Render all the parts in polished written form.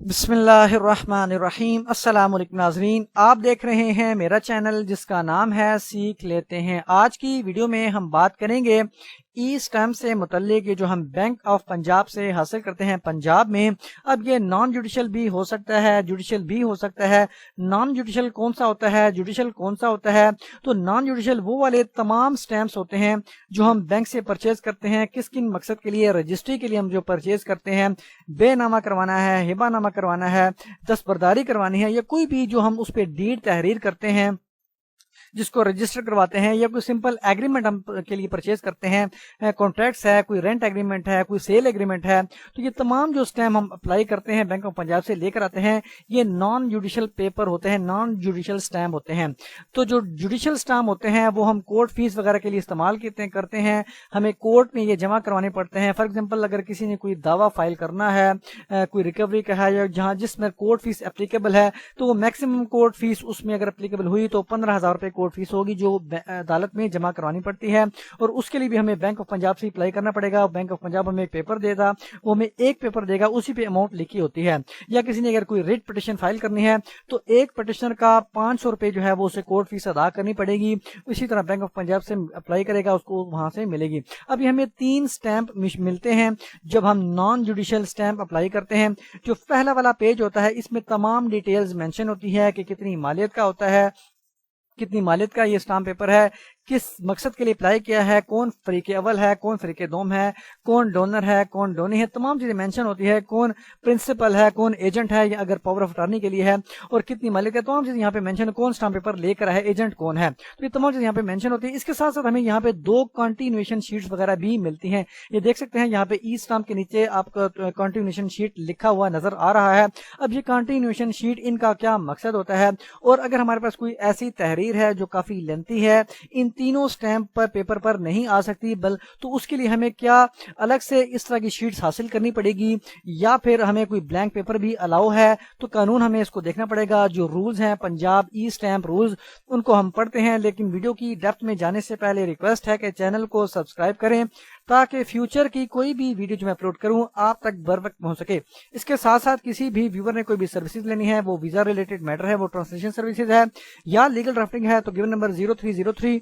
بسم اللہ الرحمن الرحیم۔ السلام علیکم ناظرین، آپ دیکھ رہے ہیں میرا چینل جس کا نام ہے سیکھ لیتے ہیں۔ آج کی ویڈیو میں ہم بات کریں گے ای سٹیمپ سے متعلق، جو ہم بینک آف پنجاب سے حاصل کرتے ہیں پنجاب میں۔ اب یہ نان جوڈیشل بھی ہو سکتا ہے، جوڈیشل بھی ہو سکتا ہے۔ نان جوڈیشل کون سا ہوتا ہے، جوڈیشل کون سا ہوتا ہے؟ تو نان جوڈیشل وہ والے تمام سٹیمپس ہوتے ہیں جو ہم بینک سے پرچیز کرتے ہیں۔ کس کن مقصد کے لیے؟ رجسٹری کے لیے ہم جو پرچیز کرتے ہیں، بے نامہ کروانا ہے، ہبہ نامہ کروانا ہے، دستبرداری کروانی ہے، یا کوئی بھی جو ہم اس پہ ڈیڈ تحریر کرتے ہیں جس کو رجسٹر کرواتے ہیں، یا کوئی سمپل ایگریمنٹ ہم کے لیے پرچیز کرتے ہیں، کانٹریکٹس ہے، کوئی رینٹ ایگریمنٹ ہے، کوئی سیل ایگریمنٹ ہے، تو یہ تمام جو سٹیمپ ہم اپلائی کرتے ہیں بینک آف پنجاب سے لے کر آتے ہیں، یہ نان جوڈیشل پیپر ہوتے ہیں، نان جوڈیشل سٹیمپ ہوتے ہیں۔ تو جو جوڈیشل سٹیمپ ہوتے ہیں وہ ہم کورٹ فیس وغیرہ کے لیے استعمال کرتے ہیں، ہمیں کورٹ میں یہ جمع کروانے پڑتے ہیں۔ فار ایگزامپل اگر کسی نے کوئی دعویٰ فائل کرنا ہے، کوئی ریکوری کا ہے، یا جس میں کورٹ فیس اپلیکیبل ہے، تو وہ میکسیمم کورٹ فیس اس میں اگر اپلیکیبل ہوئی تو 15,000 روپے کورٹ فیس ہوگی جو عدالت میں جمع کروانی پڑتی ہے، اور اس کے لیے بھی ہمیں بینک آف پنجاب سے اپلائی کرنا پڑے گا۔ بینک آف پنجاب ہمیں ایک پیپر دے گا، وہ ہمیں ایک پیپر دے گا، اسی پہ اماؤنٹ لکھی ہوتی ہے۔ یا کسی نے اگر کوئی ریٹ پٹیشن فائل کرنی ہے تو ایک پٹیشنر کا 500 روپے جو ہے وہ اسے کورٹ فیس ادا کرنی پڑے گی۔ اسی طرح بینک آف پنجاب سے اپلائی کرے گا، اس کو وہاں سے ملے گی۔ اب یہ ہمیں 3 سٹیمپ ملتے ہیں جب ہم نان جوڈیشل سٹیمپ اپلائی کرتے ہیں۔ جو پہلا والا پیج ہوتا ہے اس میں تمام ڈیٹیلز مینشن ہوتی ہے کہ کتنی مالیت کا ہوتا ہے، کتنی مالیت کا یہ سٹامپ پیپر ہے، کس مقصد کے لیے اپلائی کیا ہے، کون فریق اول ہے، کون فریق دوم ہے، کون ڈونر ہے، کون ڈونی ہے، تمام چیزیں مینشن ہوتی ہے، کون پرنسپل ہے، کون ایجنٹ ہے، یا اگر پاور آف اٹارنی کے لیے ہے، اور کتنی مالیت ہے، تمام چیزیں یہاں پہ مینشن، کون سٹامپ پیپر لے کر ہے، ایجنٹ کون ہے، تو یہ تمام چیزیں یہاں پہ مینشن ہوتی ہے۔ اس کے ساتھ ساتھ ہمیں یہاں پہ 2 کنٹینیویشن شیٹس وغیرہ بھی ملتی ہیں۔ یہ دیکھ سکتے ہیں یہاں پہ ای سٹامپ کے نیچے آپ کا کنٹینیویشن شیٹ لکھا ہوا نظر آ رہا ہے۔ اب یہ کنٹینیویشن شیٹ ان کا کیا مقصد ہوتا ہے، اور اگر ہمارے پاس کوئی ایسی تحریر ہے جو کافی لینتھی ہے، ان تینوں سٹیمپ پر پیپر پر نہیں آ سکتی، تو اس کے لیے ہمیں کیا الگ سے اس طرح کی شیٹس حاصل کرنی پڑے گی، یا پھر ہمیں کوئی بلینک پیپر بھی الاؤ ہے؟ تو قانون ہمیں اس کو دیکھنا پڑے گا۔ جو رولز ہیں پنجاب ای سٹیمپ رولز، ان کو ہم پڑھتے ہیں، لیکن ویڈیو کی ڈیپتھ میں جانے سے پہلے ریکویسٹ ہے کہ چینل کو سبسکرائب کریں تاکہ فیوچر کی کوئی بھی ویڈیو جو میں اپلوڈ کروں آپ تک بر وقت پہنچ سکے۔ اس کے ساتھ ساتھ کسی بھی ویور نے کوئی بھی سروسز لینی ہے، وہ ویزا ریلیٹڈ میٹر ہے، وہ ٹرانسلیشن سروسز ہے، یا لیگل ڈرافٹنگ ہے، تو گیون نمبر 0303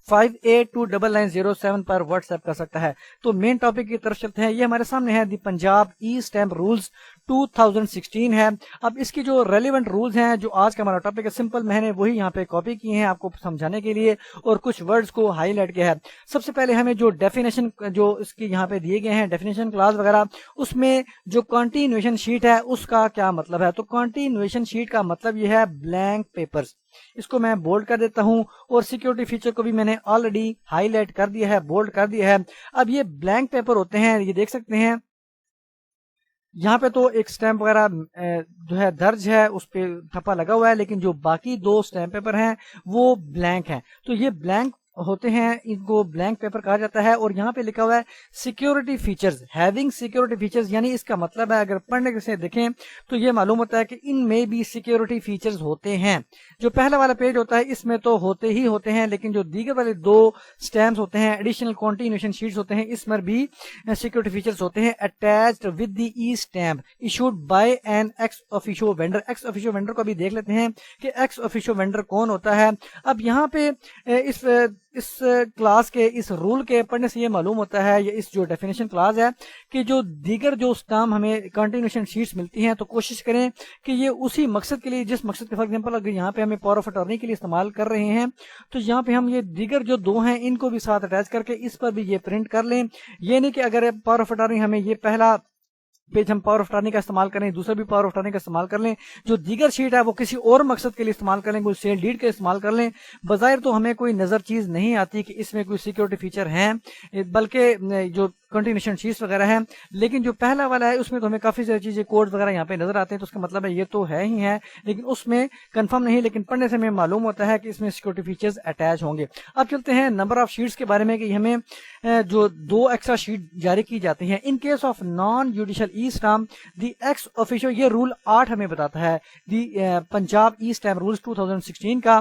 58299007 پر واٹس ایپ کر سکتا ہے۔ تو مین ٹاپک کی طرف چلتے ہیں۔ یہ ہمارے سامنے ہے the Punjab e stamp rules 2016 ہے۔ اب اس کی جو ریلیونٹ رولز ہیں، جو آج کا ہمارا ٹاپک ہے، سمپل میں نے وہی یہاں پہ کاپی کیے ہیں آپ کو سمجھانے کے لیے، اور کچھ ورڈز کو ہائی لائٹ کیا ہے۔ سب سے پہلے ہمیں جو ڈیفینیشن جو اس کی یہاں پہ دیے گئے ہیں، ڈیفینیشن کلاز وغیرہ، اس میں جو کنٹینیویشن شیٹ ہے اس کا کیا مطلب ہے؟ تو کنٹینیویشن شیٹ کا مطلب یہ ہے بلینک پیپرز۔ اس کو میں بولڈ کر دیتا ہوں، اور سیکیورٹی فیچر کو بھی میں نے آلریڈی ہائی لائٹ کر دیا ہے، بولڈ کر دیا ہے۔ اب یہ بلینک پیپر ہوتے ہیں، یہ دیکھ سکتے ہیں یہاں پہ تو ایک سٹیمپ وغیرہ جو ہے درج ہے، اس پہ ٹھپا لگا ہوا ہے، لیکن جو باقی 2 سٹیمپ پیپر ہیں وہ بلینک ہیں۔ تو یہ بلینک ہوتے ہیں، ان کو بلینک پیپر کہا جاتا ہے۔ اور یہاں پہ لکھا ہوا ہے security features, having security features, یعنی اس کا مطلب ہے اگر پڑھنے سے دیکھیں تو یہ معلوم ہوتا ہے کہ ان میں بھی سیکیورٹی فیچرز ہوتے ہیں۔ جو پہلا والا پیج ہوتا ہے اس میں تو ہوتے ہی ہوتے ہیں، لیکن جو دیگر والے 2 سٹیمپس ہوتے ہیں، ایڈیشنل کنٹینیویشن شیٹس ہوتے ہیں، اس میں بھی سیکیورٹی فیچرز ہوتے ہیں attached with the e stamp issued by an ex officio vendor. Ex officio vendor کو بھی دیکھ لیتے ہیں کہ ایکس آفیشو وینڈر کون ہوتا ہے۔ اب یہاں پہ اس کلاس کے اس رول کے پڑھنے سے یہ معلوم ہوتا ہے، یا اس جو ڈیفینیشن کلاس ہے، کہ جو دیگر جو سٹیمپ ہمیں کنٹینیویشن شیٹس ملتی ہیں تو کوشش کریں کہ یہ اسی مقصد کے لیے، جس مقصد کے فار ایگزامپل اگر یہاں پہ ہمیں پاور آف اٹارنی کے لیے استعمال کر رہے ہیں تو یہاں پہ ہم یہ دیگر جو 2 ہیں ان کو بھی ساتھ اٹیچ کر کے اس پر بھی یہ پرنٹ کر لیں۔ یہ نہیں کہ اگر پاور آف اٹارنی ہمیں یہ پہلا پیج ہم پاور آف اٹارنی کا استعمال کریں، دوسرا بھی پاور آف اٹارنی کا استعمال کر لیں، جو دیگر شیٹ ہے وہ کسی اور مقصد کے لیے استعمال کر لیں، کوئی سیل ڈیڈ کا استعمال کر لیں۔ بظاہر تو ہمیں کوئی نظر چیز نہیں آتی کہ اس میں کوئی سیکیورٹی فیچر ہیں، بلکہ جو کنٹینیویشن شیٹس وغیرہ ہیں، لیکن جو پہلا والا ہے اس میں تو ہمیں کافی ساری چیزیں کوڈ وغیرہ یہاں پہ نظر آتے ہیں، تو اس کا مطلب ہے یہ تو ہے ہی ہے، لیکن اس میں کنفرم نہیں، لیکن پڑھنے سے ہمیں معلوم ہوتا ہے کہ اس میں سیکیورٹی فیچرز اٹیچ ہوں گے۔ اب چلتے ہیں نمبر آف شیٹس کے بارے میں، کہ ہمیں جو 2 ایکسٹرا شیٹ جاری کی جاتی ہیں in case of non judicial e stamp the ex officio. یہ رول 8 ہمیں بتاتا ہے the Punjab e stamp rules 2016 کا۔